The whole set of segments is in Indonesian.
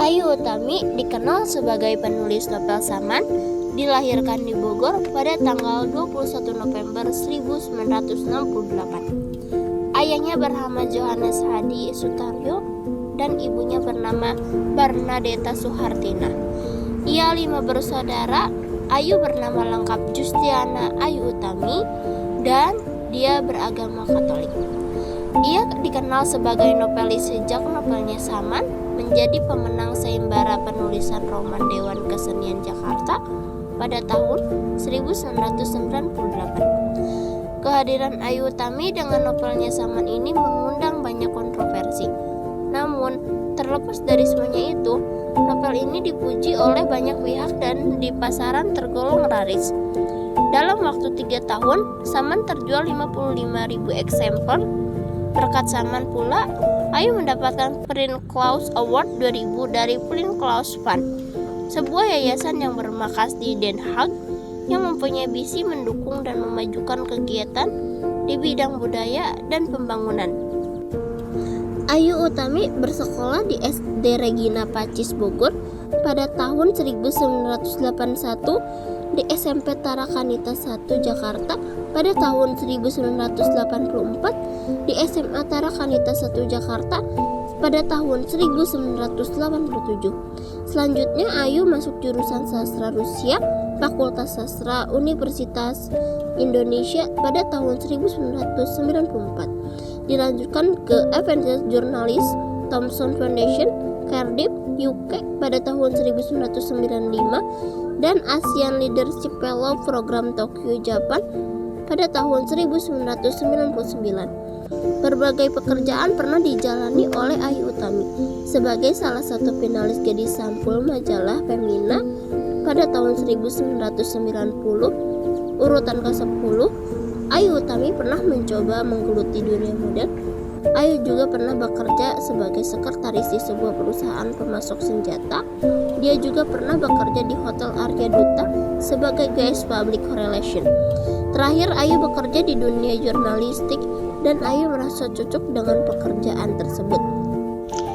Ayu Utami dikenal sebagai penulis novel Saman, dilahirkan di Bogor pada tanggal 21 November 1968. Ayahnya bernama Johannes Hadi Sutaryo dan ibunya bernama Bernadetta Suhartina. Ia 5 bersaudara. Ayu bernama lengkap Justiana Ayu Utami dan dia beragama Katolik. Ia dikenal sebagai novelis sejak novelnya Saman menjadi pemenang sayembara penulisan roman Dewan Kesenian Jakarta pada tahun 1998. Kehadiran Ayu Utami dengan novelnya Saman ini mengundang banyak kontroversi. Namun, terlepas dari semuanya itu, novel ini dipuji oleh banyak pihak dan di pasaran tergolong laris. Dalam waktu 3 tahun, Saman terjual 55.000 eksemplar. Berkat Saman pula, Ayu mendapatkan Prins Claus Award 2000 dari Prins Claus Fund, sebuah yayasan yang bermarkas di Den Haag yang mempunyai visi mendukung dan memajukan kegiatan di bidang budaya dan pembangunan. Ayu Utami bersekolah di SD Regina Pacis Bogor pada tahun 1981, di SMP Tarakanita 1 Jakarta pada tahun 1984, di SMA Tarakanita 1 Jakarta pada tahun 1987. Selanjutnya Ayu masuk jurusan Sastra Rusia, Fakultas Sastra Universitas Indonesia pada tahun 1994. Dilanjutkan ke Advanced Journalist Thomson Foundation, Cardiff, UK pada tahun 1995 dan Asian Leadership Fellow Program Tokyo, Jepang pada tahun 1999. Berbagai pekerjaan pernah dijalani oleh Ayu Utami sebagai salah satu finalis gadis sampul majalah Femina pada tahun 1990, urutan ke-10. Ayu Utami pernah mencoba menggeluti dunia model. Ayu juga pernah bekerja sebagai sekretaris di sebuah perusahaan pemasok senjata. Dia juga pernah bekerja di Hotel Arya Duta sebagai guest public relation. Terakhir, Ayu bekerja di dunia jurnalistik dan Ayu merasa cocok dengan pekerjaan tersebut.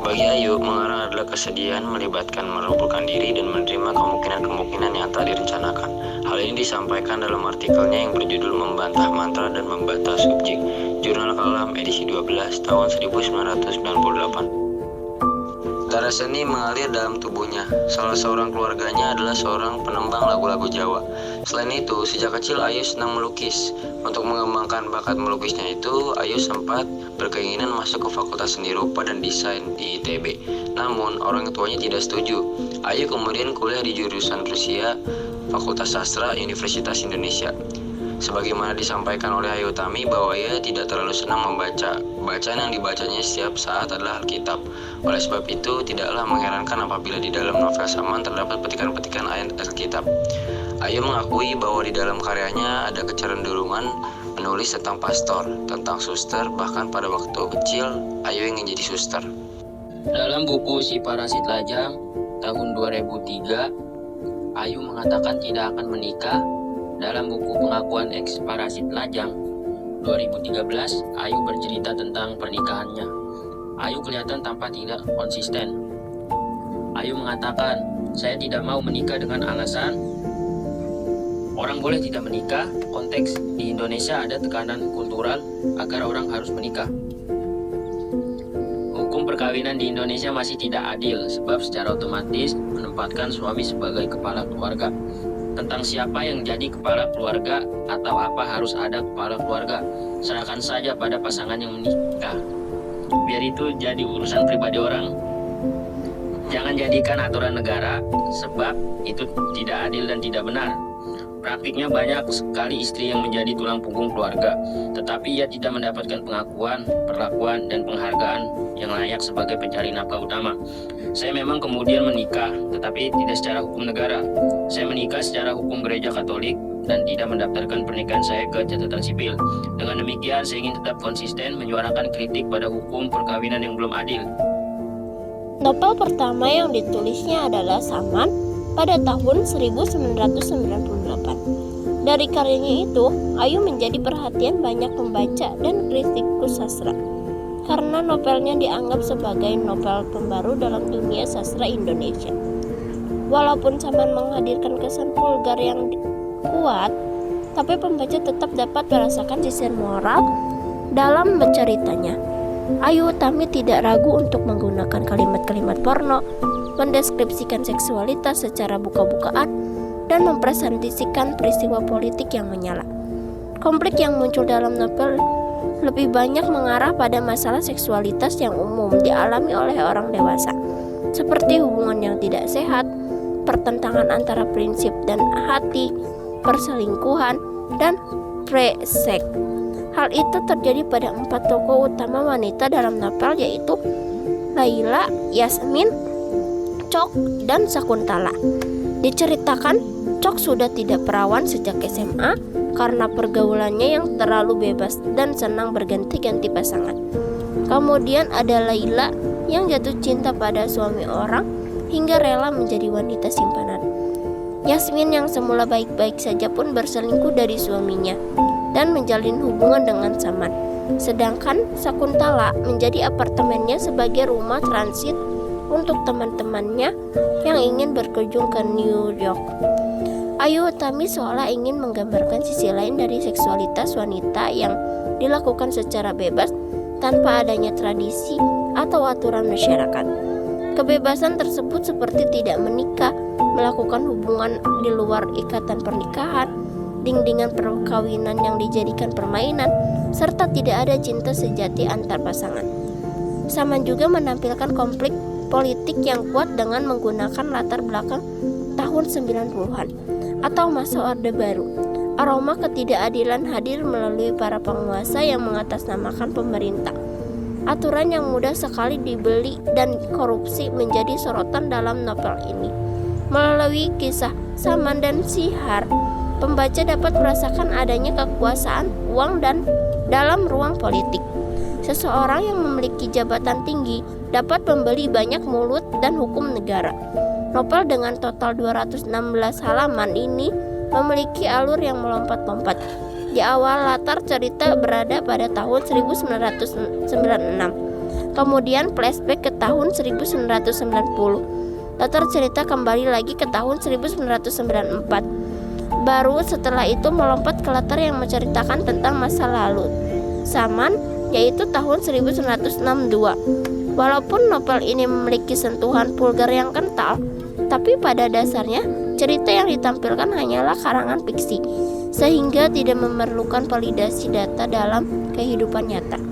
Bagi Ayu, mengarang adalah kesediaan melibatkan merubuhkan diri dan menerima kemungkinan-kemungkinan yang tak direncanakan. Hal ini disampaikan dalam artikelnya yang berjudul Membantah Mantra dan Membantah Subjek, Jurnal Kalam edisi 12 tahun 1998. Darah seni mengalir dalam tubuhnya. Salah seorang keluarganya adalah seorang penembang lagu-lagu Jawa. Selain itu, sejak kecil Ayu senang melukis. Untuk mengembangkan bakat melukisnya itu, Ayu sempat berkeinginan masuk ke Fakultas Seni Rupa dan Desain di ITB. Namun, orang tuanya tidak setuju. Ayu kemudian kuliah di jurusan Rusia, Fakultas Sastra Universitas Indonesia. Sebagaimana disampaikan oleh Ayu Utami bahwa ia tidak terlalu senang membaca. Bacaan yang dibacanya setiap saat adalah Alkitab. Oleh sebab itu, tidaklah mengherankan apabila di dalam novel Saman terdapat petikan-petikan ayat Alkitab. Ayu mengakui bahwa di dalam karyanya ada kecenderungan menulis tentang pastor, tentang suster, bahkan pada waktu kecil Ayu ingin jadi suster. Dalam buku Si Parasit Lajang tahun 2003, Ayu mengatakan tidak akan menikah. Dalam buku Pengakuan Eks Parasit Lajang 2013, Ayu bercerita tentang pernikahannya. Ayu kelihatan tampak tidak konsisten. Ayu mengatakan, "Saya tidak mau menikah dengan alasan orang boleh tidak menikah. Konteks di Indonesia ada tekanan kultural agar orang harus menikah. Hukum perkawinan di Indonesia masih tidak adil sebab secara otomatis menempatkan suami sebagai kepala keluarga. Tentang siapa yang jadi kepala keluarga atau apa harus ada kepala keluarga, serahkan saja pada pasangan yang menikah. Biar itu jadi urusan pribadi orang. Jangan jadikan aturan negara sebab itu tidak adil dan tidak benar. Praktiknya banyak sekali istri yang menjadi tulang punggung keluarga, tetapi ia tidak mendapatkan pengakuan, perlakuan, dan penghargaan yang layak sebagai pencari nafkah utama. Saya memang kemudian menikah, tetapi tidak secara hukum negara. Saya menikah secara hukum gereja Katolik dan tidak mendaftarkan pernikahan saya ke catatan sipil. Dengan demikian, saya ingin tetap konsisten menyuarakan kritik pada hukum perkawinan yang belum adil." Novel pertama yang ditulisnya adalah Saman pada tahun 1998. Dari karyanya itu, Ayu menjadi perhatian banyak pembaca dan kritikus sastra. karena novelnya dianggap sebagai novel pembaru dalam dunia sastra Indonesia. Walaupun Saman menghadirkan kesan vulgar yang kuat, tapi pembaca tetap dapat merasakan sisi moral dalam berceritanya. Ayu Utami tidak ragu untuk menggunakan kalimat-kalimat porno, mendeskripsikan seksualitas secara buka-bukaan, dan mempresentasikan peristiwa politik yang menyala. Konflik yang muncul dalam novel lebih banyak mengarah pada masalah seksualitas yang umum dialami oleh orang dewasa, seperti hubungan yang tidak sehat, pertentangan antara prinsip dan hati, perselingkuhan, dan pre-seks. Hal itu terjadi pada 4 tokoh utama wanita dalam novel, yaitu Laila, Yasmin, Cok, dan Sakuntala. Diceritakan, Cok sudah tidak perawan sejak SMA karena pergaulannya yang terlalu bebas dan senang berganti-ganti pasangan. Kemudian ada Laila yang jatuh cinta pada suami orang hingga rela menjadi wanita simpanan. Yasmin yang semula baik-baik saja pun berselingkuh dari suaminya dan menjalin hubungan dengan Saman. Sedangkan Sakuntala menjadi apartemennya sebagai rumah transit untuk teman-temannya yang ingin berkunjung ke New York. Ayu Utami seolah ingin menggambarkan sisi lain dari seksualitas wanita yang dilakukan secara bebas tanpa adanya tradisi atau aturan masyarakat. Kebebasan tersebut seperti tidak menikah, melakukan hubungan di luar ikatan pernikahan, dindingan perkawinan yang dijadikan permainan, serta tidak ada cinta sejati antar pasangan. Saman juga menampilkan konflik politik yang kuat dengan menggunakan latar belakang tahun 90-an atau masa Orde Baru. Aroma ketidakadilan hadir melalui para penguasa yang mengatasnamakan pemerintah. Aturan yang mudah sekali dibeli dan korupsi menjadi sorotan dalam novel ini. Melalui kisah Saman dan Sihar, pembaca dapat merasakan adanya kekuasaan, uang, dan dalam ruang politik. Seseorang yang memiliki jabatan tinggi dapat membeli banyak mulut dan hukum negara. Novel dengan total 216 halaman ini memiliki alur yang melompat-lompat. Di awal latar cerita berada pada tahun 1996. Kemudian flashback ke tahun 1990. Latar cerita kembali lagi ke tahun 1994. Baru setelah itu melompat ke latar yang menceritakan tentang masa lalu Saman, yaitu tahun 1962. Walaupun novel ini memiliki sentuhan vulgar yang kental, tapi pada dasarnya cerita yang ditampilkan hanyalah karangan fiksi, sehingga tidak memerlukan validasi data dalam kehidupan nyata.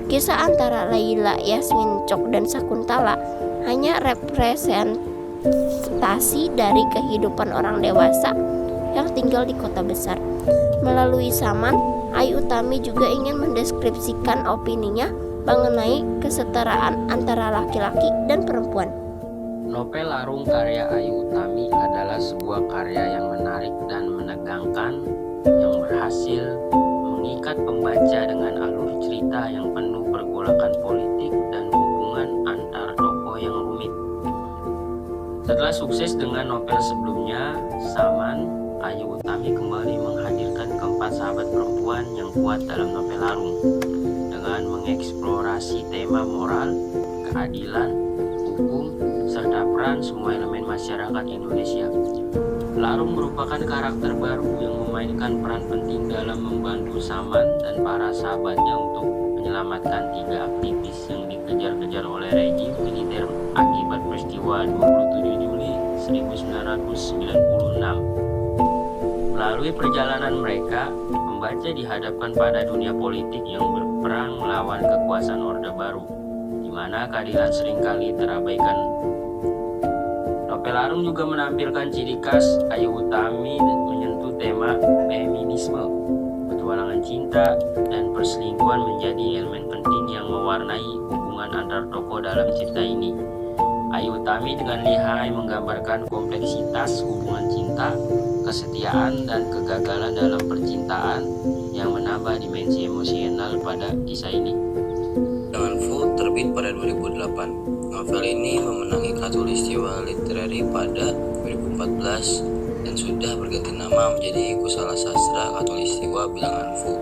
Kisah antara Laila, Yasmin, Cok, dan Sakuntala hanya representasi dari kehidupan orang dewasa yang tinggal di kota besar. Melalui Saman, Ayu Utami juga ingin mendeskripsikan opininya mengenai kesetaraan antara laki-laki dan perempuan. Novel Larung karya Ayu Utami adalah sebuah karya yang menarik dan menegangkan, yang berhasil mengikat pembaca dengan alur cerita yang penuh pergolakan politik dan hubungan antar tokoh yang rumit. Setelah sukses dengan novel sebelumnya, Saman, Ayu Utami kembali menghadirkan keempat sahabat perempuan yang kuat dalam novel Larung dengan mengeksplorasi tema moral, keadilan, hukum, serta peran semua elemen masyarakat Indonesia. Larung merupakan karakter baru yang memainkan peran penting dalam membantu Saman dan para sahabatnya untuk menyelamatkan 3 aktivis yang dikejar-kejar oleh rejim militer akibat peristiwa 27 Juli 1996. Melalui perjalanan mereka, pembaca dihadapkan pada dunia politik yang berperang melawan kekuasaan Orde Baru, di mana keadilan seringkali terabaikan. Novel Larung juga menampilkan ciri khas Ayu Utami dan menyentuh tema feminisme, petualangan cinta, dan perselingkuhan menjadi elemen penting yang mewarnai hubungan antar tokoh dalam cerita ini. Ayu Utami dengan lihai menggambarkan kompleksitas hubungan cinta, kesetiaan, dan kegagalan dalam percintaan yang menambah dimensi emosional pada kisah ini. Dengan Fu terbit pada 2008. Novel ini memenangi Khatulistiwa Literary pada 2014 dan sudah berganti nama menjadi Kusala Sastra Khatulistiwa Bilangan Fu.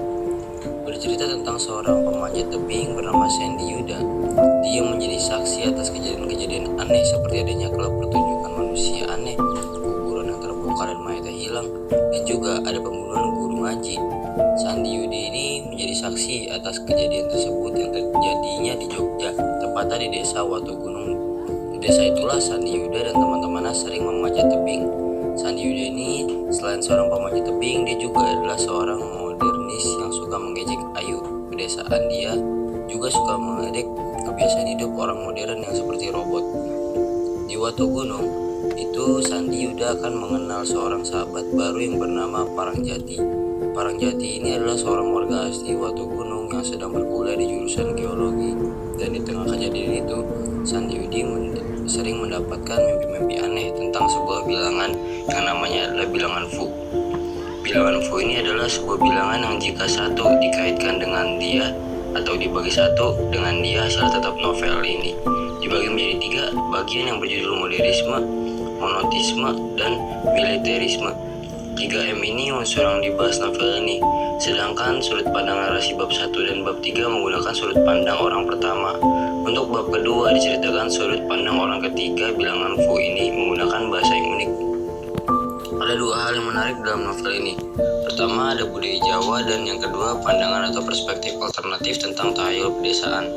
Bercerita tentang seorang pemanjat tebing bernama Sandy Yuda. Dia menjadi saksi atas kejadian-kejadian aneh seperti adanya klub pertunjukan manusia aneh, kuburan yang terbongkar dan mayatnya hilang, dan juga ada pembunuhan guru ngaji. Sandy Yuda ini menjadi saksi atas kejadian tersebut yang terjadinya di Jogja, tepatnya di desa Watugunung. Di desa itulah Sandy Yuda dan teman-temannya sering memanjat tebing. Sandy Yuda ini selain seorang pemanjat tebing, dia juga adalah seorang modernis yang suka mengejek Ayu. Pedesaan dia juga suka mengejek kebiasaan hidup orang modern yang seperti robot. Di Watugunung itu Sandy Yuda akan mengenal seorang sahabat baru yang bernama Parangjati. Parangjati ini adalah seorang warga asli Watugunung yang sedang berkuliah di jurusan geologi. Dan di tengah kejadian itu, Sandy Yuda sering mendapatkan mimpi-mimpi aneh tentang sebuah bilangan yang namanya adalah bilangan Fu. Bilangan Fu ini adalah sebuah bilangan yang jika satu dikaitkan dengan dia atau dibagi satu dengan dia, hasil tetap novel ini dibagi menjadi 3 bagian yang berjudul modernisme, monotisme, dan militerisme. 3M ini unsur yang dibahas novel ini, sedangkan sudut pandang narasi bab 1 dan bab 3 menggunakan sudut pandang orang pertama. Untuk bab kedua diceritakan sudut pandang orang ketiga. Bilangan Fu ini menggunakan bahasa yang unik. Ada 2 hal yang menarik dalam novel ini. Pertama, ada budaya Jawa, dan yang kedua pandangan atau perspektif alternatif tentang tahayul pedesaan.